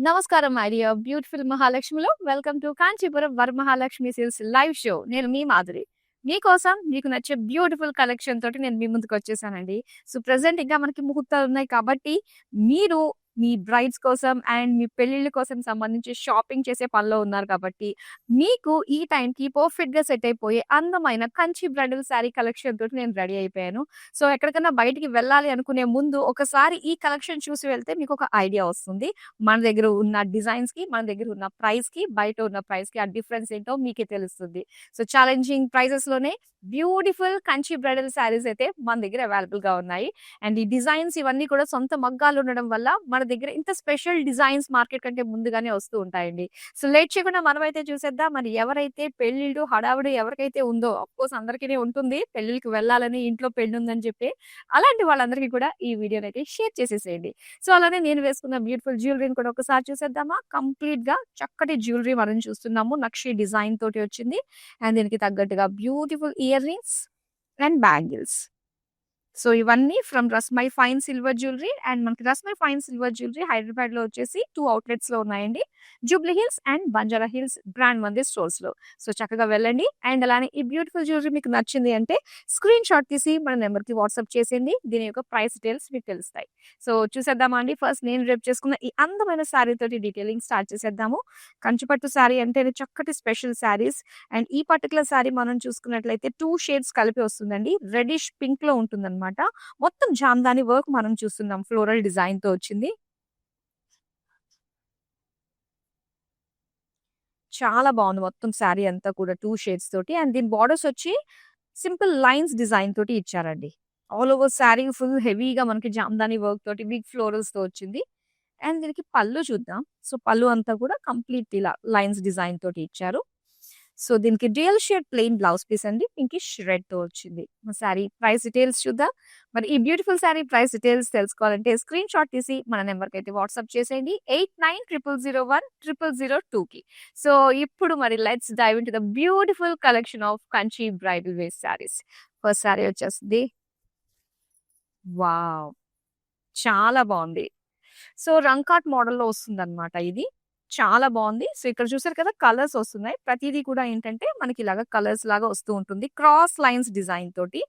నమస్కారం my dear beautiful మహాలక్ష్మిలో welcome to Kanchipuram Varamahalakshmi sales live show. నేను మీ మాధురి. మీకోసం మీకు నచ్చే బ్యూటిఫుల్ కలెక్షన్ తోటి నేను మీ ముందుకు వచ్చేసానండి. సో ప్రెజెంట్ ఇంకా మనకి ముహూర్తాలు ఉన్నాయి కాబట్టి మీరు మీ బ్రైడ్స్ కోసం అండ్ మీ పెళ్లిళ్ళ కోసం సంబంధించి షాపింగ్ చేసే పనిలో ఉన్నారు కాబట్టి మీకు ఈ టైంకి పర్ఫెక్ట్ గా సెట్ అయిపోయే అందమైన కంచి బ్రైడల్ శారీ కలెక్షన్ తోటి నేను రెడీ అయిపోయాను. సో ఎక్కడికన్నా బయటికి వెళ్ళాలి అనుకునే ముందు ఒకసారి ఈ కలెక్షన్ చూసి వెళ్తే మీకు ఒక ఐడియా వస్తుంది. మన దగ్గర ఉన్న డిజైన్స్‌కి, మన దగ్గర ఉన్న ప్రైస్‌కి, బయట ఉన్న ప్రైస్‌కి ఆ డిఫరెన్స్ ఏంటో మీకే తెలుస్తుంది. సో ఛాలెంజింగ్ ప్రైజెస్‌లోనే బ్యూటిఫుల్ కంచి బ్రైడల్ శారీస్ అయితే మన దగ్గర అవైలబుల్‌గా ఉన్నాయి. అండ్ ఈ డిజైన్స్ ఇవన్నీ కూడా సొంత మగ్గాలు ఉండడం వల్ల మన దగ్గర ఇంత స్పెషల్ డిజైన్స్ మార్కెట్ కంటే ముందుగానే వస్తూ ఉంటాయండి. సో లేట్ చేయకుండా మనమైతే చూసేద్దాం. మరి ఎవరైతే పెళ్ళిళ్ళు హడావిడి ఎవరికైతే ఉందో ఆఫ్‌కోర్స్ అందరికినే ఉంటుంది. పెళ్ళిళ్ళకి వెళ్ళాలని ఇంట్లో పెళ్లుందని చెప్పి. అలాంటి వాళ్ళందరికీ కూడా ఈ వీడియోనైతే షేర్ చేసేసేయండి. సో అలానే నేను వేసుకున్న బ్యూటిఫుల్ జ్యువెలరీని కూడా ఒకసారి చూసేద్దామా? కంప్లీట్‌గా చక్కటి జ్యువెలరీ మనం చూస్తున్నాము. నక్షి డిజైన్ తోటి వచ్చింది. అండ్ దీనికి తగ్గట్టుగా beautiful earrings and bangles. So ఇవన్నీ from Rasmai fine silver jewellery. And మనకి రస్మై ఫైన్ సిల్వర్ జ్యువెలరీ హైదరాబాద్‌లో వచ్చేసి 2 అవుట్‌లెట్స్‌లో ఉన్నాయండి. జూబ్లీ హిల్స్ అండ్ బంజారా హిల్స్ బ్రాండ్ మందిర్ స్టోర్స్‌లో. సో చక్కగా వెళ్ళండి. అండ్ అలానే ఈ బ్యూటిఫుల్ జ్యువెలరీ మీకు నచ్చింది అంటే స్క్రీన్ షాట్ తీసి మన నంబర్‌కి వాట్సాప్ చేసేయండి. దీని యొక్క ప్రైస్ డీటెయిల్స్ మీకు తెలుస్తాయి. సో చూసేద్దామా అండి? ఫస్ట్ నేను రేపు చేసుకున్న ఈ అందమైన శారీ తోటి డీటెయిలింగ్ స్టార్ట్ చేసేద్దాము. కంచిపట్టు శారీ అంటేనే చక్కటి స్పెషల్ శారీస్. అండ్ ఈ పర్టిక్యులర్ శారీ మనం చూసుకున్నట్లయితే 2 షేడ్స్ కలిపి వస్తుందండి. రెడ్డిష్ పింక్‌లో ఉంటుందన్నమాట. మొత్తం జామ్దాని వర్క్ మనం చూస్తున్నాం. ఫ్లోరల్ డిజైన్‌తో వచ్చింది. చాలా బాగుంది మొత్తం శారీ అంతా కూడా 2 షేడ్స్ తోటి. అండ్ దీని బోర్డర్స్ వచ్చి సింపుల్ లైన్స్ డిజైన్ తోటి ఇచ్చారండి. ఆల్ ఓవర్ శారీ ఫుల్ హెవీగా మనకి జామ్దాని వర్క్ తోటి బిగ్ ఫ్లోరల్స్‌తో వచ్చింది. అండ్ దీనికి పళ్ళు చూద్దాం. సో పళ్ళు అంతా కూడా కంప్లీట్ ఇలా లైన్స్ డిజైన్ తోటి ఇచ్చారు. సో దీనికి dual shade plain blouse piece అండి. పింకిష్ రెడ్ తో వచ్చింది. సారీ ప్రైస్ డీటెయిల్స్ చూద్దాం. మరి ఈ బ్యూటిఫుల్ సారీ ప్రైస్ డీటెయిల్స్ తెలుసుకోవాలంటే స్క్రీన్ షాట్ తీసి మన నెంబర్కి అయితే వాట్సాప్ చేసేయండి. 8900010002కి. సో ఇప్పుడు మరి let's dive into the beautiful collection of Kanchi bridal wear saris. First sari వచ్చేస్తుంది. వావ్! చాలా బాగుంది. సో రంకాట్ మోడల్‌లో వస్తుందన్నమాట ఇది. చాలా బావుంది. సో ఇక్కడ చూసారు కదా కలర్స్ వస్తున్నాయి. ప్రతీది కూడా ఏంటంటే మనకి ఇలాగా కలర్స్ లాగా వస్తూ ఉంటుంది. క్రాస్ లైన్స్ డిజైన్ తోటి.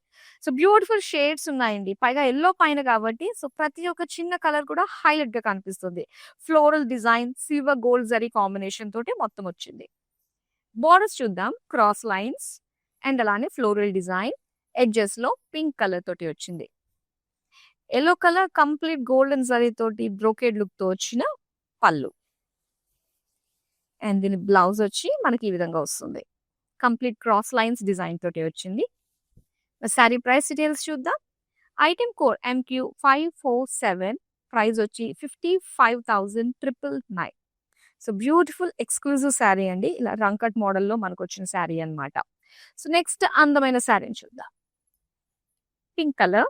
సో బ్యూటిఫుల్ షేడ్స్ ఉన్నాయండి. పైగా యెల్లో పైన కాబట్టి సో ప్రతి ఒక్క చిన్న కలర్ కూడా హైలైట్‌గా కనిపిస్తుంది. Floral design, silver gold zari combination తోటి మొత్తం వచ్చింది. బోర్డర్స్ చూద్దాం. క్రాస్ లైన్స్ అండ్ అలానే ఫ్లోరల్ డిజైన్ ఎడ్జెస్‌లో పింక్ కలర్ తోటి వచ్చింది. Yellow colour complete golden zari తోటి బ్రోకేడ్ లుక్‌తో వచ్చిన పళ్ళు. అండ్ దీని బ్లౌజ్ వచ్చి మనకి ఈ విధంగా వస్తుంది. కంప్లీట్ క్రాస్ లైన్స్ డిజైన్ తోటి వచ్చింది. సారీ ప్రైస్ డీటెయిల్స్ చూద్దాం. Item code MQ547. ప్రైస్ వచ్చి 55,999. సో బ్యూటిఫుల్ ఎక్స్‌క్లూజివ్ సారీ అండి. ఇలా రంకట్ మోడల్‌లో మనకొచ్చిన సారీ అన్నమాట. సో నెక్స్ట్ అందమైన సారీని చూద్దాం. Pink colour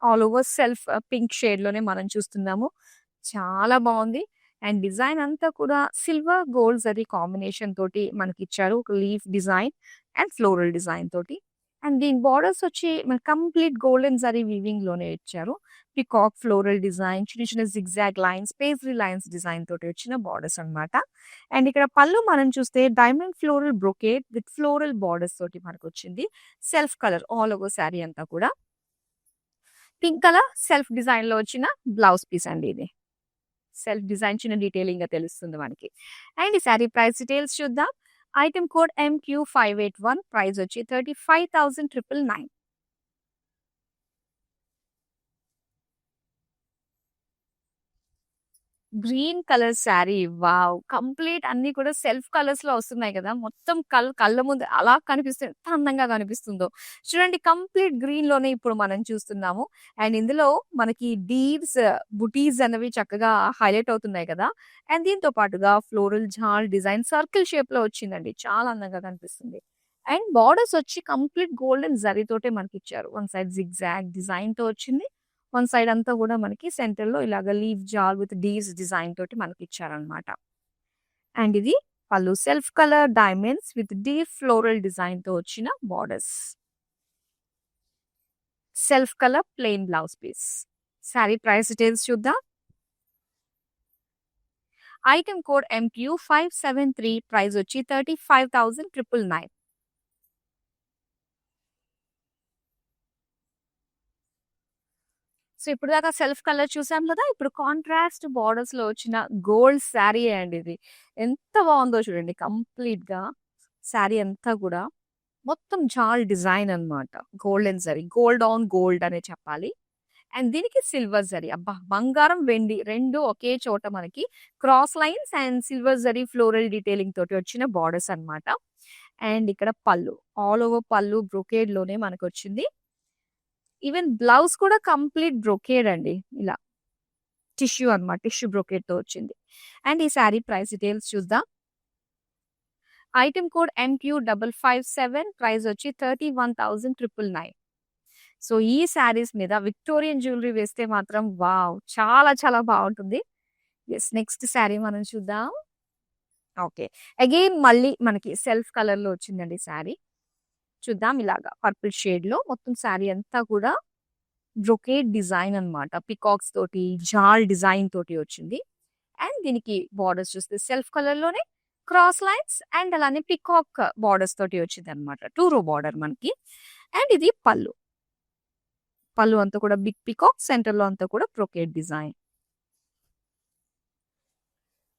all over self pink షేడ్‌లోనే మనం చూస్తున్నాము. చాలా బావుంది. అండ్ డిజైన్ అంతా కూడా సిల్వర్ గోల్డ్ జరీ కాంబినేషన్ తోటి మనకిచ్చారు. ఒక leaf design and floral design తోటి. అండ్ దీని బోర్డర్స్ వచ్చి మనకి కంప్లీట్ గోల్డెన్ జరీ వీవింగ్‌లోనే ఇచ్చారు. పీకాక్ ఫ్లోరల్ డిజైన్, చిన్న చిన్న zigzag lines, pastry lines design తోటి వచ్చిన బోర్డర్స్ అన్నమాట. అండ్ ఇక్కడ పళ్ళు మనం చూస్తే diamond floral brocade with floral borders తోటి మనకొచ్చింది. Self colour all over sari అంతా కూడా. పింక్ కలర్ సెల్ఫ్ డిజైన్‌లో వచ్చిన బ్లౌజ్ పీస్ అండి ఇది. సెల్ఫ్ డిజైన్ చిన్న డీటెయిలింగ్‌గా తెలుస్తుంది మనకి. అండ్ ఈ సారీ ప్రైస్ డీటెయిల్స్ చూద్దాం. Item code MQ581. ప్రైస్ వచ్చి 35,999. Green colour sari. Wow! Complete అన్నీ కూడా సెల్ఫ్ కలర్స్‌లో వస్తున్నాయి కదా! మొత్తం కళ్ళ ముందు అలా కనిపిస్తే ఎంత అందంగా కనిపిస్తుందో. చూడండి కంప్లీట్ గ్రీన్‌లోనే ఇప్పుడు మనం చూస్తున్నాము. అండ్ ఇందులో మనకి డీవ్స్, బుటీస్ అనేవి చక్కగా హైలైట్ అవుతున్నాయి కదా! అండ్ దీంతో పాటుగా ఫ్లోరల్ జాల్ డిజైన్ సర్కిల్ షేప్‌లో వచ్చిందండి. చాలా అందంగా కనిపిస్తుంది. అండ్ బోర్డర్స్ వచ్చి కంప్లీట్ గోల్డెన్ జరీతోటే మనకిచ్చారు. వన్ సైడ్ జిగ్‌జాగ్ డిజైన్‌తో వచ్చింది. వన్ సైడ్ అంతా కూడా మనకి సెంటర్‌లో ఇలాగ లీఫ్ జాల్ విత్ లీవ్స్ డిజైన్ తోటి మనకిచ్చారనమాట. అండ్ ఇది pallu self colour diamonds with deep floral డిజైన్‌తో వచ్చిన borders. Self colour plain blouse piece. Sari price details చూద్దాం. ఐటెమ్ కోడ్ MQ573, ప్రైస్ వచ్చి 35,999. సో ఇప్పుడు దాకా సెల్ఫ్ కలర్ చూసాం కదా! ఇప్పుడు కాంట్రాస్ట్ బోర్డర్స్‌లో వచ్చిన గోల్డ్ శారీయే అండి ఇది. ఎంత బావుందో చూడండి కంప్లీట్‌గా శారీ అంతా కూడా మొత్తం జాల్ డిజైన్ అన్నమాట. Golden zari. Gold on gold అనే చెప్పాలి. అండ్ దీనికి సిల్వర్ జరీ. అబ్బా! బంగారం, వెండి 2 ఒకే చోట మనకి cross lines and silver zari floral detailing తోటి వచ్చిన బోర్డర్స్ అన్నమాట. అండ్ ఇక్కడ పళ్ళు. ఆల్ ఓవర్ పళ్ళు బ్రొకేడ్‌లోనే మనకొచ్చింది. ఈవెన్ బ్లౌజ్ కూడా కంప్లీట్ బ్రొకేడ్ అండి. ఇలా టిష్యూ అన్నమాట. టిష్యూ బ్రొకేడ్‌తో వచ్చింది. అండ్ ఈ శారీ ప్రైస్ డీటెయిల్స్ చూద్దాం. ఐటెమ్ కోడ్ MQ557, ప్రైస్ వచ్చి 31,999. సో ఈ శారీస్ మీద విక్టోరియన్ జ్యువెలరీ వేస్తే మాత్రం వావ్! చాలా చాలా బావుంటుంది. యెస్. నెక్స్ట్ శారీ మనం చూద్దాం. ఓకే. అగైన్ మళ్ళీ మనకి సెల్ఫ్ కలర్‌లో వచ్చిందండి శారీ. చూద్దాం ఇలాగా పర్పుల్ షేడ్‌లో మొత్తం శారీ అంతా కూడా బ్రొకేడ్ డిజైన్ అన్నమాట. పికాక్స్ తోటి, జాల్ డిజైన్ తోటి వచ్చింది. అండ్ దీనికి బోర్డర్స్ చూస్తే సెల్ఫ్ కలర్‌లోనే క్రాస్ లైన్స్ అండ్ అలానే పికాక్ బోర్డర్స్ తోటి వచ్చిందన్నమాట. 2 రో బోర్డర్ మనకి. అండ్ ఇది పళ్ళు. పళ్ళు అంతా కూడా బిగ్ పికాక్, సెంటర్‌లో అంతా కూడా బ్రొకేడ్ డిజైన్.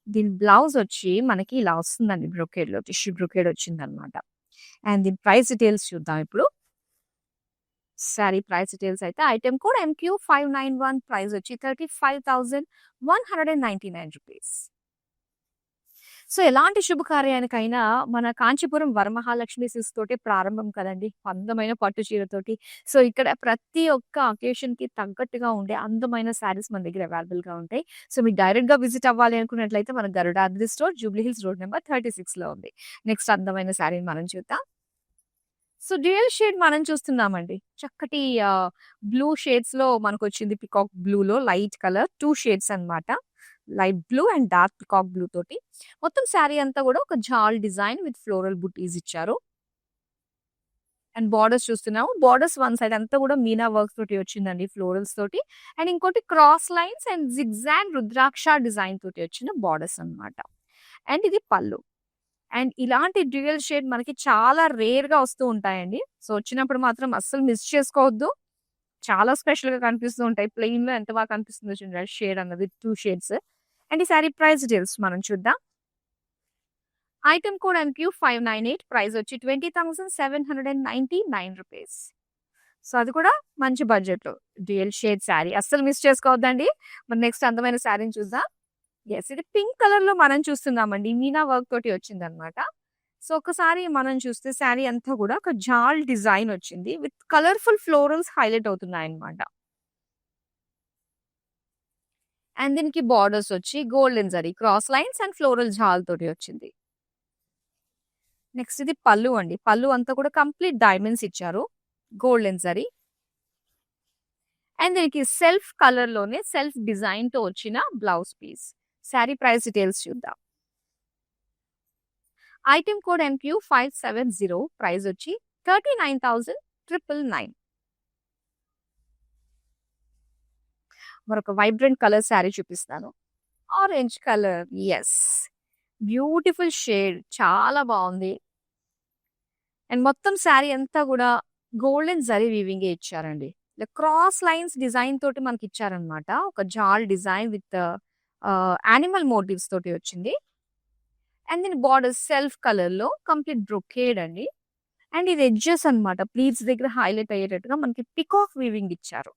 దీని బ్లౌజ్ వచ్చి మనకి ఇలా వస్తుందండి బ్రొకేడ్‌లో. టిష్యూ బ్రొకేడ్ వచ్చిందన్నమాట. అండ్ దీని ప్రైస్ డీటెయిల్స్ చూద్దాం ఇప్పుడు. శారీ ప్రైస్ డీటెయిల్స్ అయితే ఐటెమ్ కోడ్ MQ591, ప్రైస్ వచ్చి 35,199 రూపీస్. సో ఎలాంటి శుభకార్యానికైనా మన కాంచీపురం వరమహాలక్ష్మి సిల్క్స్ తోటే ప్రారంభం కదండీ! అందమైన పట్టు చీరతోటి. సో ఇక్కడ ప్రతి ఒక్క అకేషన్‌కి తగ్గట్టుగా ఉండే అందమైన శారీస్ మన దగ్గర అవైలబుల్‌గా ఉంటాయి. సో మీరు డైరెక్ట్‌గా విజిట్ అవ్వాలి అనుకున్నట్లయితే మన Garudadri store, Jubilee Hills road number 36లో ఉంది. నెక్స్ట్ అందమైన శారీని మనం చూద్దాం. సో డ్యూయల్ షేడ్ మనం చూస్తున్నామండి. చక్కటి బ్లూ షేడ్స్‌లో మనకొచ్చింది. పికాక్ బ్లూలో లైట్ కలర్ 2 షేడ్స్ అన్నమాట. Light blue and dark peacock blue తోటి. మొత్తం శారీ అంతా కూడా ఒక జాల్ డిజైన్ విత్ ఫ్లోరల్ బుటీస్ ఇచ్చారు. అండ్ బోర్డర్స్ చూస్తున్నాము. బోర్డర్స్ వన్ సైడ్ అంతా కూడా మీనా వర్క్స్ తోటి వచ్చిందండి. ఫ్లోరల్స్ తోటి. అండ్ ఇంకోటి cross lines and zigzag rudraksha design తోటి వచ్చిన బోర్డర్స్ అన్నమాట. అండ్ ఇది పళ్ళు. అండ్ ఇలాంటి డ్యూయల్ షేడ్ మనకి చాలా రేర్‌గా వస్తూ ఉంటాయండి. సో వచ్చినప్పుడు మాత్రం అస్సలు మిస్ చేసుకోవద్దు. చాలా స్పెషల్‌గా కనిపిస్తూ ఉంటాయి. ప్లెయిన్‌లో ఎంత బాగా కనిపిస్తుందో చూడండి షేడ్ అన్నది 2 షేడ్స్. అండ్ ఈ శారీ ప్రైస్ డీటెయిల్స్ మనం చూద్దాం. ఐటెమ్ కోడ్ MQ598, ప్రైస్ వచ్చి 20,799 రూపీస్. సో అది కూడా మంచి బడ్జెట్‌లో డ్యూయల్ షేడ్ శారీ. అస్సలు మిస్ చేసుకోవద్దండి. మరి నెక్స్ట్ అందమైన శారీని చూద్దాం. యెస్. ఇది పింక్ కలర్‌లో మనం చూస్తున్నామండి. మీనా వర్క్ తోటి వచ్చిందన్నమాట. సో ఒకసారి మనం చూస్తే శారీ అంతా కూడా ఒక జాల్ డిజైన్ వచ్చింది. విత్ కలర్‌ఫుల్ ఫ్లోరల్స్ హైలైట్ అవుతున్నాయన్నమాట. అండ్ దీనికి బోర్డర్స్ వచ్చి golden zari, cross lines and floral జాల్ తోటి వచ్చింది. నెక్స్ట్ ఇది పళ్ళు అండి. పళ్ళు అంతా కూడా కంప్లీట్ డైమండ్స్ ఇచ్చారు. గోల్డెన్ జరీ. అండ్ దీనికి సెల్ఫ్ కలర్‌లోనే సెల్ఫ్ డిజైన్‌తో వచ్చిన blouse piece. Sari price details చూద్దాం. ఐటెమ్ కోడ్ MQ570, ప్రైస్ వచ్చి 39,999. మరొక వైబ్రెంట్ కలర్ శారీ చూపిస్తాను. Orange colour. Yes. Beautiful shade. చాలా బావుంది. అండ్ మొత్తం శారీ అంతా కూడా గోల్డెన్ జరీ వీవింగే ఇచ్చారండి. క్రాస్ లైన్స్ డిజైన్ తోటి మనకి ఇచ్చారన్నమాట. ఒక జాల్ డిజైన్ విత్ యానిమల్ మోటివ్స్ తోటి వచ్చింది. అండ్ దీని బోర్డర్ సెల్ఫ్ కలర్‌లో కంప్లీట్ బ్రొకేడ్ అండి. అండ్ ఇది ఎడ్జెస్ అన్నమాట. ప్లీట్స్ దగ్గర హైలైట్ అయ్యేటట్టుగా మనకి పికాక్ వీవింగ్ ఇచ్చారు.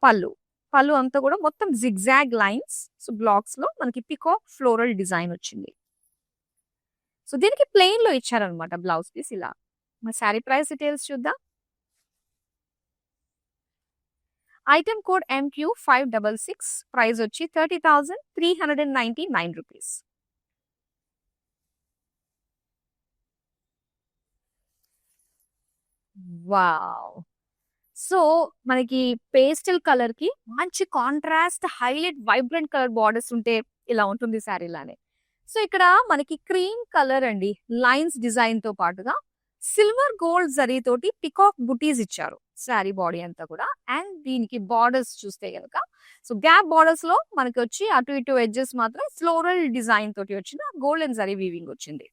పళ్ళు. పళ్ళు అంతా కూడా మొత్తం జిగ్‌జాగ్ లైన్స్. సో బ్లాక్స్‌లో మనకి పికాక్ ఫ్లోరల్ డిజైన్ వచ్చింది. సో దీనికి ప్లెయిన్‌లో ఇచ్చారన్నమాట బ్లౌజ్ పీస్ ఇలా. మరి శారీ ప్రైస్ డీటెయిల్స్ చూద్దాం. ఐటెమ్ కోడ్ MQ566, ప్రైస్ వచ్చి 30,399 రూపీస్. వావ్! సో మనకి పేస్టల్ కలర్‌కి మంచి contrast highlight vibrant colour borders ఉంటే ఇలా ఉంటుంది శారీలానే. సో ఇక్కడ మనకి క్రీమ్ కలర్ అండి. లైన్స్ డిజైన్‌తో పాటుగా సిల్వర్ గోల్డ్ జరీ తోటి పికాక్ బుటీస్ ఇచ్చారు శారీ బాడీ అంతా కూడా. అండ్ దీనికి బార్డర్స్ చూస్తే గనక సో గ్యాప్ బార్డర్స్ లో మనకి వచ్చి అటు ఇటు ఎడ్జెస్ మాత్రం ఫ్లోరల్ డిజైన్ తోటి వచ్చిన గోల్డెన్ జరీ వీవింగ్ వచ్చింది.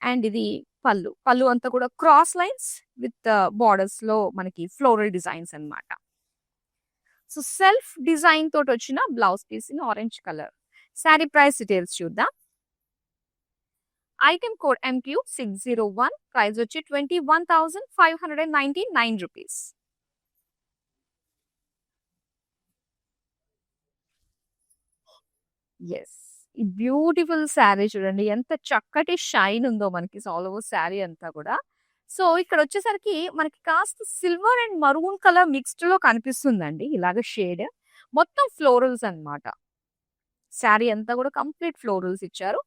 అండ్ ఇది పళ్ళు. పళ్ళు అంతా కూడా క్రాస్ లైన్స్ విత్ బార్డర్స్ లో మనకి ఫ్లోరల్ డిజైన్స్ అన్నమాట. సో సెల్ఫ్ డిజైన్ తోటి వచ్చిన blouse piece in orange colour. Sari price details చూద్దాం. ఐటమ్ కోడ్ MQ601, ప్రైస్ వచ్చి 21,599 రూపీస్. ఎస్, ఈ బ్యూటిఫుల్ శారీ చూడండి ఎంత చక్కటి షైన్ ఉందో మనకి ఆల్ ఓవర్ శారీ అంతా కూడా. సో ఇక్కడ వచ్చేసరికి మనకి కాస్త silver and maroon colour mixed లో కనిపిస్తుందండి ఇలాగ షేడ్. మొత్తం ఫ్లోరల్స్ అన్నమాట. శారీ అంతా కూడా కంప్లీట్ ఫ్లోరల్స్ ఇచ్చారు.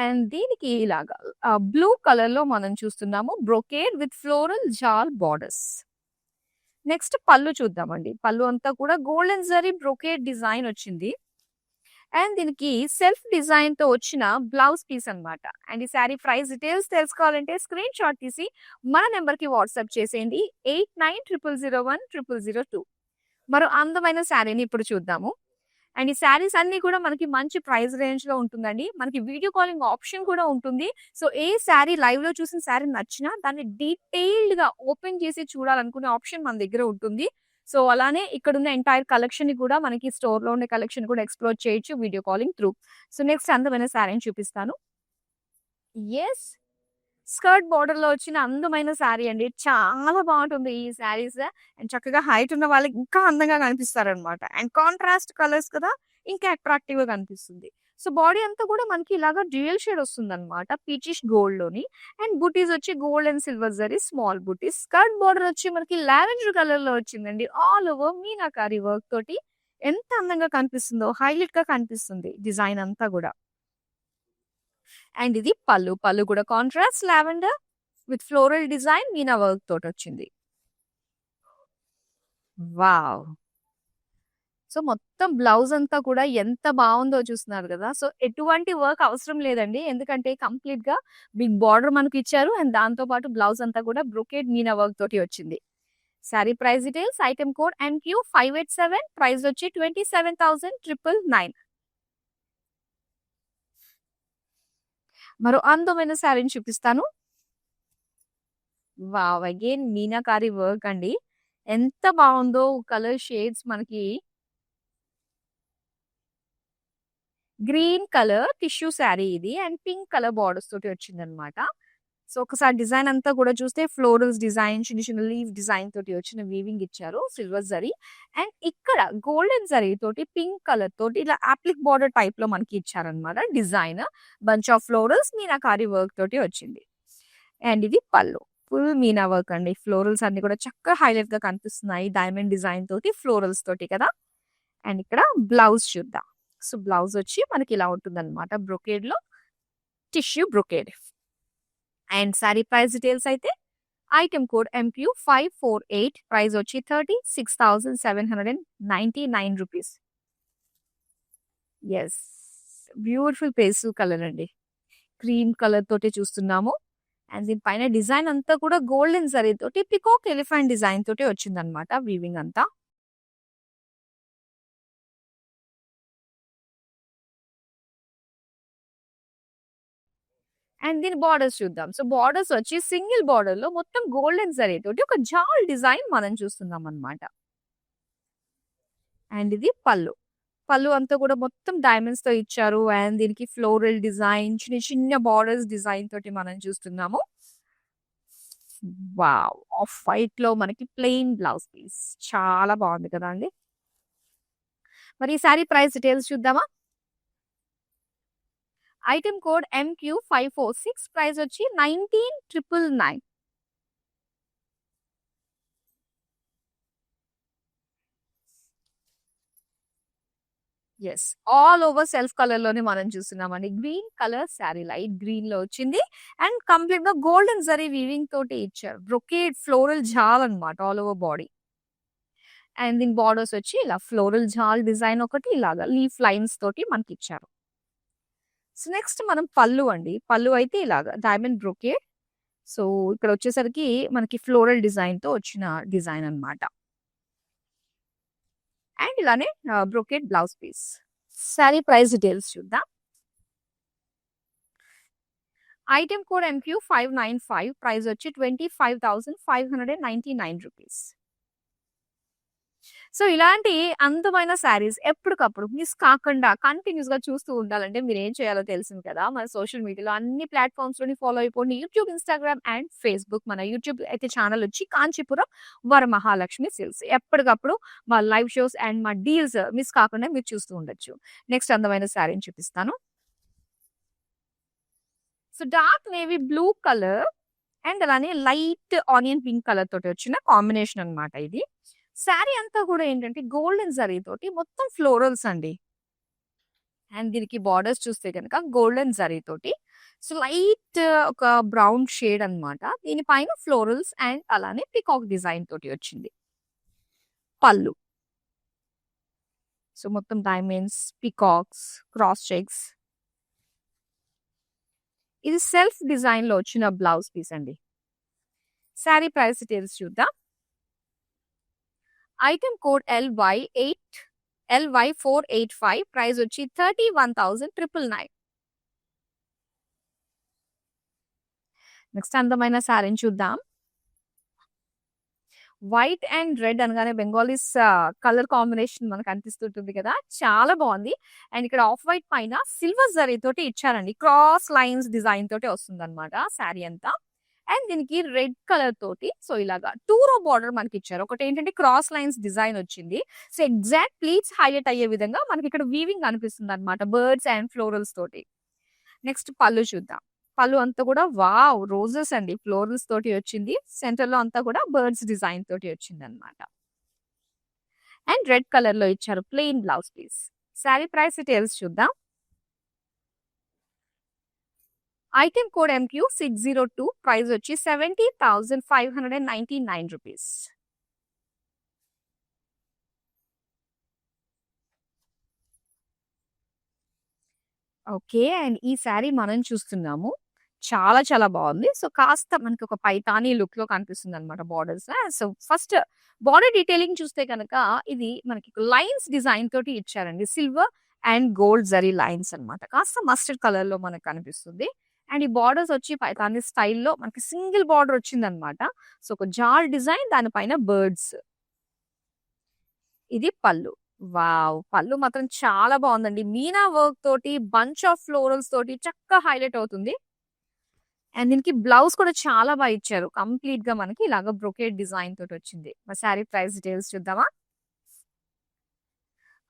అండ్ దీనికి ఇలాగా బ్లూ కలర్ లో మనం చూస్తున్నాము బ్రొకేడ్ విత్ ఫ్లోరల్ జాల్ బార్డర్స్. నెక్స్ట్ పళ్ళు చూద్దామండి. పళ్ళు అంతా కూడా గోల్డెన్ జరీ బ్రొకేడ్ డిజైన్ వచ్చింది. అండ్ దీనికి సెల్ఫ్ డిజైన్ తో వచ్చిన బ్లౌజ్ పీస్ అన్నమాట. అండ్ ఈ శారీ ప్రైస్ డీటెయిల్స్ తెలుసుకోవాలంటే స్క్రీన్ షాట్ తీసి మన నెంబర్ కి వాట్సాప్ చేసేయండి 8900010002. మరో అందమైన శారీని ఇప్పుడు చూద్దాము. అండ్ ఈ శారీస్ అన్ని కూడా మనకి మంచి ప్రైస్ రేంజ్ లో ఉంటుందండి. మనకి వీడియో కాలింగ్ ఆప్షన్ కూడా ఉంటుంది. సో ఏ శారీ లైవ్ లో చూసిన శారీ నచ్చినా దాన్ని డీటెయిల్డ్ గా ఓపెన్ చేసి చూడాలనుకునే ఆప్షన్ మన దగ్గర ఉంటుంది. సో అలానే ఇక్కడ ఉన్న ఎంటైర్ కలెక్షన్ ని కూడా మనకి స్టోర్ లో ఉండే కలెక్షన్ కూడా ఎక్స్ప్లోర్ చేయొచ్చు video calling through. So next అందమైన శారీని చూపిస్తాను. ఎస్, స్కర్ట్ బార్డర్ లో వచ్చిన అందమైన శారీ అండి. చాలా బాగుంటుంది ఈ శారీస్. అండ్ చక్కగా హైట్ ఉన్న వాళ్ళకి ఇంకా అందంగా కనిపిస్తారు అనమాట. అండ్ కాంట్రాస్ట్ కలర్స్ కదా ఇంకా అట్రాక్టివ్ గా కనిపిస్తుంది. సో బాడీ అంతా కూడా మనకి ఇలాగా డ్యూయల్ షేడ్ వస్తుంది అనమాట పీచిష్ గోల్డ్ లోని. అండ్ బుటీస్ వచ్చి gold and silver zari small buttis. Skirt border వచ్చి మనకి లావెండర్ కలర్ లో వచ్చిందండి. ఆల్ ఓవర్ మీనాకారి వర్క్ తోటి ఎంత అందంగా కనిపిస్తుందో హైలైట్ గా కనిపిస్తుంది డిజైన్ అంతా కూడా. అండ్ ఇది పళ్ళు. పళ్ళు కూడా contrast lavender with floral design Meena work తోటి వచ్చింది. వావ్! సో మొత్తం బ్లౌజ్ అంతా కూడా ఎంత బాగుందో చూస్తున్నారు కదా. సో ఎటువంటి వర్క్ అవసరం లేదండి. ఎందుకంటే కంప్లీట్ గా బిగ్ బార్డర్ మనకి ఇచ్చారు. అండ్ దాంతో పాటు బ్లౌజ్ అంతా కూడా బ్రొకేడ్ మీనా వర్క్ తోటి వచ్చింది. Sari price details item code MQ587, price వచ్చి 27,999. మరో అందమైన శారీని చూపిస్తాను. వావ్! అగైన్ మీనాకారి వర్క్ అండి. ఎంత బాగుందో కలర్ షేడ్స్ మనకి గ్రీన్ కలర్ టిష్యూ శారీ ఇది. అండ్ పింక్ కలర్ బార్డర్స్ తోటి వచ్చిందనమాట. సో ఒకసారి డిజైన్ అంతా కూడా చూస్తే ఫ్లోరల్స్ డిజైన్, చిన్న చిన్న లీవ్ డిజైన్ తోటి వచ్చిన వీవింగ్ ఇచ్చారు సిల్వర్ జరీ. అండ్ ఇక్కడ గోల్డెన్ జరీ తోటి పింక్ కలర్ తోటి ఇలా అప్లిక్ బార్డర్ టైప్ లో మనకి ఇచ్చారనమాట design. Bunch of florals meenakari work తోటి వచ్చింది. అండ్ ఇది పళ్ళు. ఫుల్ మీనా వర్క్ అండి. ఫ్లోరల్స్ అన్ని కూడా చక్కగా హైలైట్ గా కనిపిస్తున్నాయి డైమండ్ డిజైన్ తోటి ఫ్లోరల్స్ తోటి కదా. అండ్ ఇక్కడ బ్లౌజ్ చూద్దాం. సో బ్లౌజ్ వచ్చి మనకి ఇలా ఉంటుంది అనమాట బ్రొకేడ్ లో tissue brocade. And sari price details అయితే ఐటమ్ కోడ్ MQ548, ప్రైస్ వచ్చి 36,799 రూపీస్. ఎస్, బ్యూటిఫుల్ పేసు కలర్ అండి. క్రీమ్ కలర్ తోటి చూస్తున్నాము. అండ్ దీని పైన డిజైన్ అంతా కూడా గోల్డెన్ జరీ తోటి పికాక్ ఎలిఫెంట్ డిజైన్ తోటి వచ్చిందనమాట వీవింగ్ అంతా. అండ్ దీని బార్డర్స్ చూద్దాం. సో బార్డర్స్ వచ్చి సింగిల్ బార్డర్ లో మొత్తం గోల్డెన్ జరీ తోటి ఒక జాల్ డిజైన్ మనం చూస్తున్నాం అనమాట. అండ్ ఇది పళ్ళు. పళ్ళు అంతా కూడా మొత్తం డైమండ్స్ తో ఇచ్చారు. అండ్ దీనికి ఫ్లోరల్ డిజైన్, చిన్న చిన్న బార్డర్స్ డిజైన్ తోటి మనం చూస్తున్నాము. వావ్! ఆఫ్ వైట్ లో మనకి ప్లెయిన్ బ్లౌజ్ పీస్ చాలా బాగుంది కదా అండి. మరి ఈ సారీ ప్రైస్ డీటెయిల్స్ చూద్దామా. ఐటమ్ కోడ్ MQ546, ప్రైస్ వచ్చి 19,999. Yes, all over self colour లోనే మనం చూస్తున్నామండి. Green colour sari light green లో వచ్చింది. అండ్ కంప్లీట్ గా గోల్డెన్ జరీ వీవింగ్ తోటి ఇచ్చారు. బ్రొకేడ్ ఫ్లోరల్ జాల్ అనమాట ఆల్ ఓవర్ బాడీ. అండ్ దీని బార్డర్స్ వచ్చి ఇలా ఫ్లోరల్ జాల్ డిజైన్ ఒకటి ఇలాగా లీఫ్ లైన్స్ తోటి మనకి ఇచ్చారు. సో నెక్స్ట్ మనం పళ్ళు అండి. పళ్ళు అయితే ఇలాగా డైమండ్ బ్రొకేడ్ సో, ఇక్కడ వచ్చేసరికి మనకి ఫ్లోరల్ డిజైన్‌తో వచ్చిన డిజైన్ అన్నమాట. అండ్ ఇలానే brocade blouse piece. Sari price details చూద్దాం. ఐటెమ్ కోడ్ MQ595 ప్రైస్ వచ్చి 25,599 రూపీస్. సో, ఇలాంటి అందమైన శారీస్ ఎప్పటికప్పుడు మిస్ కాకుండా కంటిన్యూస్‌గా చూస్తూ ఉండాలంటే మీరేం చేయాలో తెలిసింది కదా! మన సోషల్ మీడియాలో అన్ని ప్లాట్‌ఫార్మ్స్‌లోని ఫాలో అయిపోండి. YouTube, Instagram and Facebook. మన యూట్యూబ్ అయితే ఛానెల్ వచ్చి కాంచీపురం వరమహాలక్ష్మి సిల్క్స్. ఎప్పటికప్పుడు మా లైవ్ షోస్ అండ్ మా డీల్స్ మిస్ కాకుండా మీరు చూస్తూ ఉండొచ్చు. నెక్స్ట్ అందమైన శారీని చూపిస్తాను. So, dark navy blue colour and అలానే లైట్ ఆనియన్ పింక్ కలర్ తోటి వచ్చిన కాంబినేషన్ అన్నమాట ఇది. శారీ అంతా కూడా ఏంటంటే గోల్డెన్ జరీ తోటి మొత్తం ఫ్లోరల్స్ అండి. అండ్ దీనికి బార్డర్స్ చూస్తే గనక గోల్డెన్ జరీ తోటి సో లైట్ ఒక బ్రౌన్ షేడ్ అన్నమాట. దీనిపైన ఫ్లోరల్స్ అండ్ అలానే పికాక్ డిజైన్ తోటి వచ్చింది. పళ్ళు. సో మొత్తం డైమండ్స్, పికాక్స్, క్రాస్ చెక్స్. ఇది సెల్ఫ్ డిజైన్ లో వచ్చిన బ్లౌజ్ పీస్ అండి. శారీ ప్రైస్ డీటెయిల్స్ చూద్దాం. ఐటెమ్ కోడ్ LY485 ప్రైస్ వచ్చి 31,999. నెక్స్ట్ అందమైన శారీని చూద్దాం. వైట్ అండ్ రెడ్ అనగానే బెంగాలీస్ కలర్ కాంబినేషన్ మనకు అనిపిస్తుంటుంది కదా! చాలా బాగుంది. అండ్ ఇక్కడ ఆఫ్ వైట్ పైన సిల్వర్ జరీ తోటి ఇచ్చారండి. క్రాస్ లైన్స్ డిజైన్ తోటి వస్తుందన్నమాట శారీ అంతా. అండ్ దీనికి రెడ్ కలర్ తోటి సో ఇలాగా 2 రో బార్డర్ మనకి ఇచ్చారు. ఒకటి ఏంటంటే క్రాస్ లైన్స్ డిజైన్ వచ్చింది. సో ఎగ్జాక్ట్ ప్లీట్స్ హైలైట్ అయ్యే విధంగా మనకి ఇక్కడ వీవింగ్ కనిపిస్తుందన్నమాట. బర్డ్స్ అండ్ ఫ్లోరల్స్ తోటి. నెక్స్ట్ పళ్ళు చూద్దాం. పళ్ళు అంతా కూడా వావ్! రోజెస్ అండి. ఫ్లోరల్స్ తోటి వచ్చింది. సెంటర్‌లో అంతా కూడా బర్డ్స్ డిజైన్ తోటి వచ్చిందన్నమాట. అండ్ రెడ్ కలర్‌లో ఇచ్చారు plain blouse piece. Sari price details చూద్దాం. ఐటెమ్ కోడ్ MQ602 ప్రైస్ వచ్చి 70,599 రూపీస్. ఓకే. అండ్ ఈ శారీ మనం చూస్తున్నాము. చాలా చాలా బాగుంది. సో కాస్త మనకి ఒక పైతానీ లుక్‌లో కనిపిస్తుందన్నమాట borders. So first border detailing చూస్తే గనక ఇది మనకి లైన్స్ డిజైన్ తోటి ఇచ్చారండి. Silver and gold zari lines అన్నమాట. కాస్త మస్టర్డ్ కలర్‌లో మనకు కనిపిస్తుంది. అండ్ ఈ బార్డర్స్ వచ్చి పైతానీ స్టైల్‌లో మనకి సింగిల్ బార్డర్ వచ్చిందన్నమాట. సో ఒక జాల్ డిజైన్ దానిపైన బర్డ్స్. ఇది పళ్ళు. వావ్! పళ్ళు మాత్రం చాలా బాగుందండి. మీనా వర్క్ తోటి బంచ్ ఆఫ్ ఫ్లోరల్స్ తోటి చక్కగా హైలైట్ అవుతుంది. అండ్ దీనికి బ్లౌజ్ కూడా చాలా బాగా ఇచ్చారు. కంప్లీట్‌గా మనకి ఇలాగ బ్రొకేడ్ డిజైన్ తోటి వచ్చింది. మరి శారీ ప్రైస్ డీటెయిల్స్ చూద్దామా?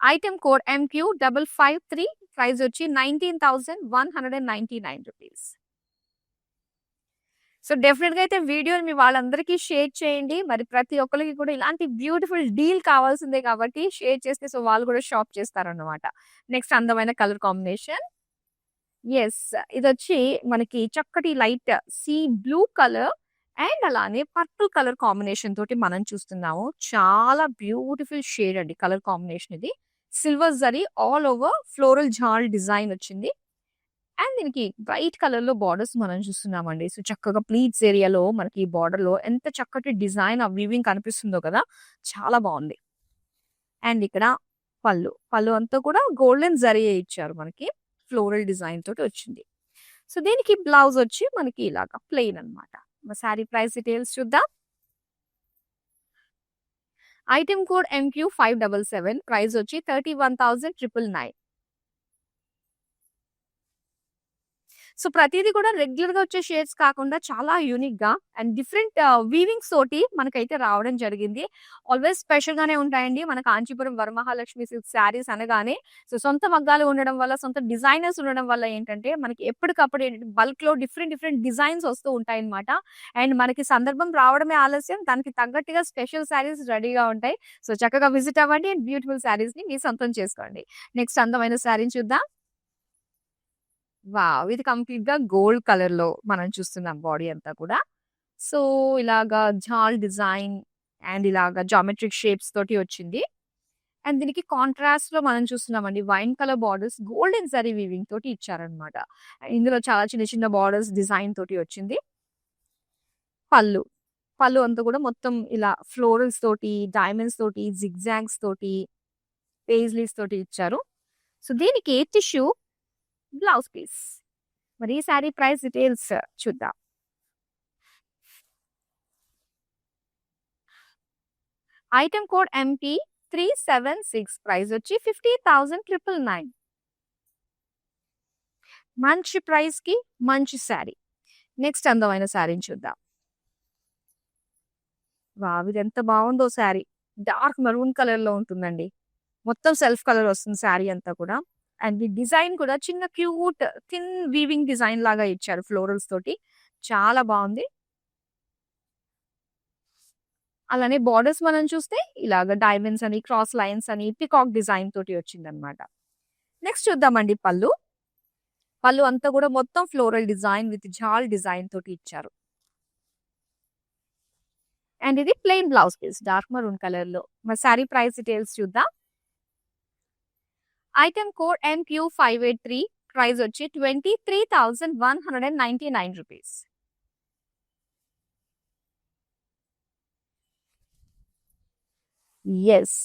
ఐటెమ్ కోడ్ MQ553 ప్రైస్ వచ్చి 19,199 రూపీస్. సో డెఫినెట్‌గా అయితే వీడియోని మీ వాళ్ళందరికీ షేర్ చేయండి. మరి ప్రతి ఒక్కళ్ళకి కూడా ఇలాంటి బ్యూటిఫుల్ డీల్ కావాల్సిందే కాబట్టి షేర్ చేస్తే సో వాళ్ళు కూడా షాప్ చేస్తారన్నమాట. నెక్స్ట్ అందమైన కలర్ కాంబినేషన్. యెస్. ఇదొచ్చి మనకి చక్కటి light sea blue colour and అలానే పర్పుల్ కలర్ కాంబినేషన్ తోటి మనం చూస్తున్నాము. చాలా బ్యూటిఫుల్ షేడ్ అండి కలర్ కాంబినేషన్ ఇది. Silver zari all over floral జాల్ డిజైన్ వచ్చింది. అండ్ దీనికి బ్రైట్ కలర్ లో బార్డర్స్ మనం చూస్తున్నామండి. సో చక్కగా ప్లీట్స్ ఏరియాలో మనకి ఈ బార్డర్ లో ఎంత చక్కటి డిజైన్ ఆ వీవింగ్ కనిపిస్తుందో కదా! చాలా బాగుంది. అండ్ ఇక్కడ పళ్ళు. పళ్ళు అంతా కూడా గోల్డెన్ జరీయే ఇచ్చారు మనకి. ఫ్లోరల్ డిజైన్ తోటి వచ్చింది. సో దీనికి బ్లౌజ్ వచ్చి మనకి ఇలాగా ప్లెయిన్ అన్నమాట. మరి శారీ ప్రైస్ డీటెయిల్స్ చూద్దాం. ఐటెమ్ కోడ్ MQ577 ప్రైస్ వచ్చి 31,999. సో ప్రతీది కూడా రెగ్యులర్‌గా వచ్చే షేడ్స్ కాకుండా చాలా యూనిక్‌గా అండ్ డిఫరెంట్ వీవింగ్స్ తోటి మనకైతే రావడం జరిగింది. ఆల్‌వేస్ స్పెషల్‌గానే ఉంటాయండి. మన కాంచీపురం వరమహాలక్ష్మి సిల్క్ శారీస్ అనగానే సో సొంత మగ్గాలు ఉండడం వల్ల, సొంత డిజైనర్స్ ఉండడం వల్ల ఏంటంటే మనకి ఎప్పటికప్పుడు ఏంటంటే బల్క్‌లో డిఫరెంట్ డిఫరెంట్ డిజైన్స్ వస్తూ ఉంటాయన్నమాట. అండ్ మనకి సందర్భం రావడమే ఆలస్యం. దానికి తగ్గట్టుగా స్పెషల్ శారీస్ రెడీగా ఉంటాయి. సో చక్కగా విజిట్ అవ్వండి అండ్ బ్యూటిఫుల్ శారీస్‌ని మీ సొంతం చేసుకోండి. నెక్స్ట్ అందమైన శారీని చూద్దాం. వావ్! ఇది కంప్లీట్‌గా గోల్డ్ కలర్‌లో మనం చూస్తున్నాం బాడీ అంతా కూడా. సో, ఇలాగా జాల్ డిజైన్ అండ్ ఇలాగా జామెట్రిక్ షేప్స్ తోటి వచ్చింది. అండ్ దీనికి కాంట్రాస్ట్‌లో మనం చూస్తున్నామండి wine colour borders golden zari weaving తోటి ఇచ్చారన్నమాట. ఇందులో చాలా చిన్న చిన్న బార్డర్స్ డిజైన్ తోటి వచ్చింది. పళ్ళు. పళ్ళు అంతా కూడా మొత్తం ఇలా ఫ్లోరల్స్ తోటి, డైమండ్స్ తోటి, జిగ్‌జాగ్స్ తోటి, పేజ్లీస్ తోటి ఇచ్చారు. సో, దీనికి టిష్యూ బ్లౌజ్ పీస్. మరి ఈ సారీ ప్రైస్ డీటెయిల్స్ చూద్దాం. ఐటెమ్ కోడ్ MP376 ప్రైస్ వచ్చి 50,999. మంచి ప్రైస్‌కి మంచి సారీ. నెక్స్ట్ అందమైన సారీని చూద్దాం. వావ్! ఇదెంత బావుందో సారీ. డార్క్ మెరూన్ కలర్‌లో ఉంటుందండి. మొత్తం సెల్ఫ్ కలర్ వస్తుంది సారీ అంతా కూడా. అండ్ ఈ డిజైన్ కూడా చిన్న క్యూట్ థిన్ వీవింగ్ డిజైన్ లాగా ఇచ్చారు ఫ్లోరల్స్ తోటి. చాలా బావుంది. అలానే బోర్డర్స్ మనం చూస్తే ఇలాగ డైమండ్స్ అని, క్రాస్ లైన్స్ అని, పీకాక్ డిజైన్ తోటి వచ్చిందనమాట. నెక్స్ట్ చూద్దామండి పళ్ళు. పళ్ళు అంతా కూడా మొత్తం floral design with jaal design తోటి ఇచ్చారు. అండ్ ఇది plain blouse piece dark maroon కలర్‌లో. మరి సారీ ప్రైస్ డీటెయిల్స్ చూద్దాం. ఐటెమ్ కోడ్ MQ583 ప్రైస్ వచ్చి 23,199 రూపీస్. యెస్.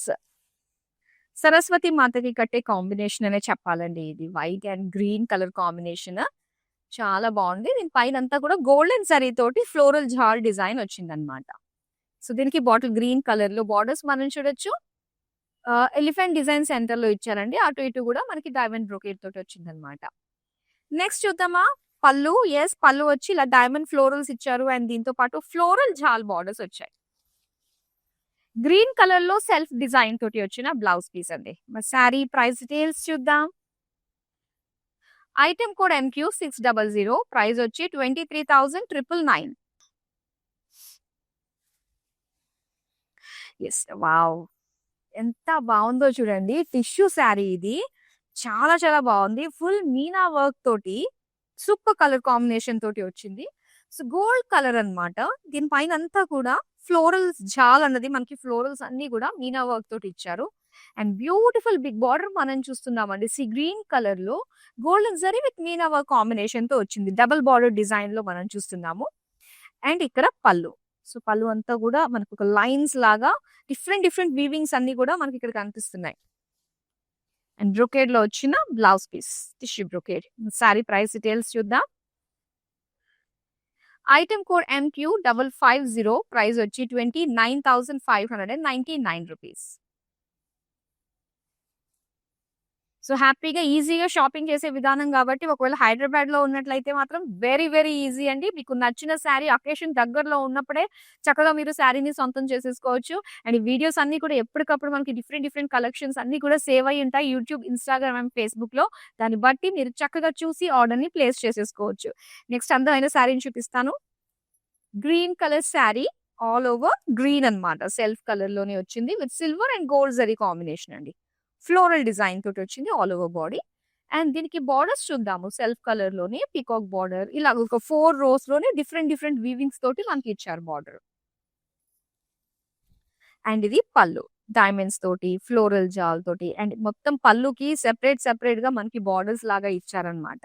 సరస్వతి మాతకి కట్టే కాంబినేషన్ అనే చెప్పాలండి ఇది. White and green colour combination. చాలా బావుంది. దీని పైనంతా కూడా గోల్డెన్ జరీ తోటి ఫ్లోరల్ జాల్ డిజైన్ వచ్చిందనమాట. సో, దీనికి బాటిల్ గ్రీన్ కలర్‌లో బోర్డర్స్ మనం చూడొచ్చు. ఎలిఫెంట్ డిజైన్ సెంటర్‌లో ఇచ్చారండి. అటు ఇటు కూడా మనకి డైమండ్ బ్రోకేడ్ తోటి వచ్చిందనమాట. నెక్స్ట్ చూద్దామా పళ్ళు. యెస్, పళ్ళు వచ్చి ఇలా డైమండ్ ఫ్లోరల్స్ ఇచ్చారు. అండ్ దీంతో పాటు ఫ్లోరల్ జాల్ బోర్డర్స్ వచ్చాయి. గ్రీన్ కలర్‌లో సెల్ఫ్ డిజైన్ తోటి వచ్చిన బ్లౌజ్ పీస్ అండి. మరి సారీ ప్రైస్ డీటెయిల్స్ చూద్దాం. ఐటెమ్ కోడ్ MQ600 ప్రైస్ వచ్చి 23,999. యెస్. వావ్! ఎంత బావుందో చూడండి. టిష్యూ సారీ ఇది. చాలా చాలా బావుంది. ఫుల్ మీనా వర్క్ తోటి సూపర్ కలర్ కాంబినేషన్ తోటి వచ్చింది. సో, గోల్డ్ కలర్ అన్నమాట. దీని పైనంతా కూడా ఫ్లోరల్స్ జాల్ అన్నది మనకి ఫ్లోరల్స్ అన్నీ కూడా మీనా వర్క్ తోటి ఇచ్చారు. అండ్ బ్యూటిఫుల్ బిగ్ బార్డర్ మనం చూస్తున్నామండి. గ్రీన్ కలర్‌లో golden zari with Meena work కాంబినేషన్‌తో వచ్చింది. డబుల్ బార్డర్ డిజైన్‌లో మనం చూస్తున్నాము. అండ్ ఇక్కడ పళ్ళు. సో, పళ్ళు అంతా కూడా మనకు ఒక లైన్స్ లాగా డిఫరెంట్ డిఫరెంట్ వీవింగ్స్ అన్నీ కూడా మనకి ఇక్కడ కనిపిస్తున్నాయి. అండ్ బ్రొకేడ్‌లో వచ్చిన blouse piece tissue brocade. Sari price details చూద్దాం. ఐటెమ్ కోడ్ MQ550 ప్రైస్ వచ్చి 29,599 రూపీస్. సో, హ్యాపీగా ఈజీగా షాపింగ్ చేసే విధానం కాబట్టి ఒకవేళ హైదరాబాద్‌లో ఉన్నట్లయితే మాత్రం వెరీ వెరీ ఈజీ అండి. మీకు నచ్చిన సారీ అకేషన్ దగ్గరలో ఉన్నప్పుడే చక్కగా మీరు సారీని సొంతం చేసేసుకోవచ్చు. అండ్ ఈ వీడియోస్ అన్నీ కూడా ఎప్పటికప్పుడు మనకి డిఫరెంట్ డిఫరెంట్ కలెక్షన్స్ అన్నీ కూడా సేవ్ అయ్యి ఉంటాయి యూట్యూబ్, ఇన్‌స్టాగ్రామ్ అండ్ ఫేస్‌బుక్‌లో. దాన్ని బట్టి మీరు చక్కగా చూసి ఆర్డర్‌ని ప్లేస్ చేసేసుకోవచ్చు. నెక్స్ట్ అందమైన సారీని చూపిస్తాను. Green colour sorry all over green అన్నమాట. సెల్ఫ్ కలర్‌లోనే వచ్చింది with silver and gold zari combination అండి. ఫ్లోరల్ డిజైన్ తోటి వచ్చింది ఆల్ ఓవర్ బాడీ. అండ్ దీనికి బోర్డర్స్ చూద్దాము. సెల్ఫ్ కలర్‌లోనే పీకాక్ బార్డర్ ఇలా ఒక 4 రోస్‌లోనే డిఫరెంట్ డిఫరెంట్ వీవింగ్స్ తోటి మనకి ఇచ్చారు బార్డర్. అండ్ ఇది పళ్ళు. డైమండ్స్ తోటి, ఫ్లోరల్ జాల్ తోటి అండ్ మొత్తం పళ్ళుకి సెపరేట్‌గా మనకి బోర్డర్స్ లాగా ఇచ్చారన్నమాట.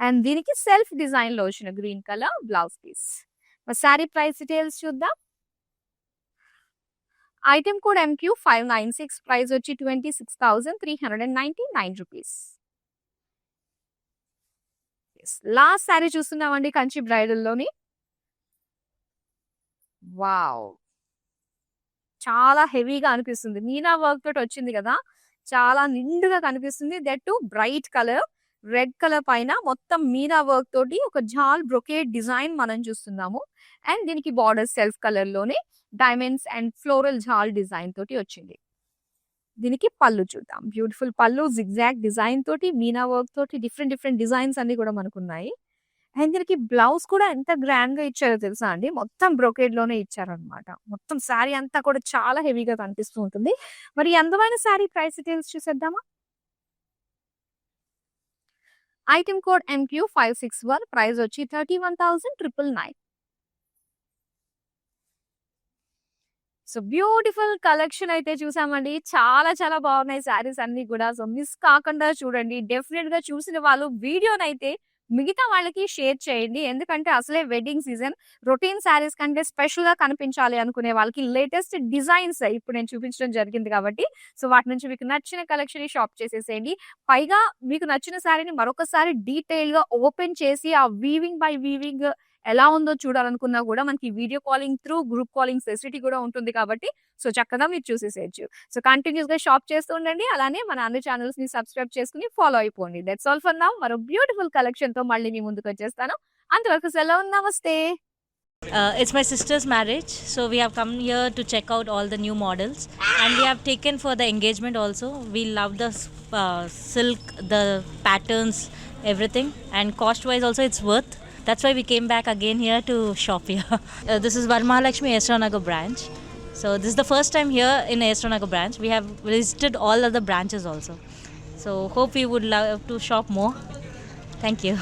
అండ్ దీనికి సెల్ఫ్ డిజైన్‌లో వచ్చిన గ్రీన్ కలర్ బ్లౌజ్ పీస్. మరి సారీ ప్రైస్ డీటెయిల్స్ చూద్దాం. ఐటెమ్ కోడ్ MQ596 ప్రైస్ వచ్చి 26,399 రూపీస్. లాస్ట్ సారీ చూస్తున్నామండి కంచి బ్రైడల్‌లోని. వావ్! చాలా హెవీగా అనిపిస్తుంది. మీనా వర్క్ తోటి వచ్చింది కదా! చాలా నిండుగా కనిపిస్తుంది. That to bright colour. Red colour పైన మొత్తం మీనా వర్క్ తోటి ఒక జాల్ బ్రొకేడ్ డిజైన్ మనం చూస్తున్నాము. అండ్ దీనికి బార్డర్ సెల్ఫ్ కలర్‌లోనే డైమండ్స్ అండ్ ఫ్లోరల్ జాల్ డిజైన్ తోటి వచ్చింది. దీనికి పళ్ళు చూద్దాం. బ్యూటిఫుల్ పళ్ళు జిగ్‌జాగ్ డిజైన్ తోటి మీనా వర్క్ తోటి డిఫరెంట్ డిఫరెంట్ డిజైన్స్ అన్నీ కూడా మనకున్నాయి. అండ్ దీనికి బ్లౌజ్ కూడా ఎంత గ్రాండ్‌గా ఇచ్చారో తెలుసా అండి? మొత్తం బ్రొకేడ్‌లోనే ఇచ్చారన్నమాట. మొత్తం సారీ అంతా కూడా చాలా హెవీగా కనిపిస్తూ ఉంటుంది. మరి ఈ అందమైన సారీ ప్రైస్ డీటెయిల్స్ చూసేద్దామా? ఐటెమ్ కోడ్ MQ561 ప్రైస్ వచ్చి 31,999. సో, బ్యూటిఫుల్ కలెక్షన్ అయితే చూసామండి. చాలా చాలా బాగున్నాయి సారీస్ అన్నీ కూడా. సో, మిస్ కాకుండా చూడండి. డెఫినిట్‌గా చూసిన వాళ్ళు వీడియోనైతే మిగతా వాళ్ళకి షేర్ చేయండి. ఎందుకంటే అసలే వెడ్డింగ్ సీజన్. రొటీన్ శారీస్ కంటే స్పెషల్‌గా కనిపించాలి అనుకునే వాళ్ళకి లేటెస్ట్ డిజైన్స్ ఇప్పుడు నేను చూపించడం జరిగింది కాబట్టి, సో వాటి నుంచి మీకు నచ్చిన కలెక్షన్‌ని షాప్ చేసేసేయండి. పైగా మీకు నచ్చిన శారీని మరొకసారి డీటెయిల్‌గా ఓపెన్ చేసి ఆ వీవింగ్ బై వీవింగ్ ఎలా ఉందో చూడాలనుకున్నా గూడా మనకి video calling through group calling facility గూడా ఉంటుంది కాబట్టి, సో చక్కగా మీరు చూసేసేయొచ్చు. సో కంటిన్యూస్‌గా షాప్ చేస్తూ ఉండండి. అలానే మన అన్ని ఛానెల్స్‌ని సబ్స్క్రైబ్ చేసుకొని ఫాలో అయిపోండి. That's all for now. మరో బ్యూటిఫుల్ కలెక్షన్‌తో మళ్ళీ మీ ముందుకొచ్చేస్తాను. అంతవరకు సెలవు. నమస్తే. It's my sister's marriage, so we have come here to check out all the new models, and we have taken for the engagement also. We love the silk, the patterns, everything, and cost-wise also it's worth. That's why we came back again here to shop here. This is Varmahalakshmi Esranagar branch. So this is the first time here in Esranagar branch. We have visited all other branches also. So hope you would love to shop more. Thank you.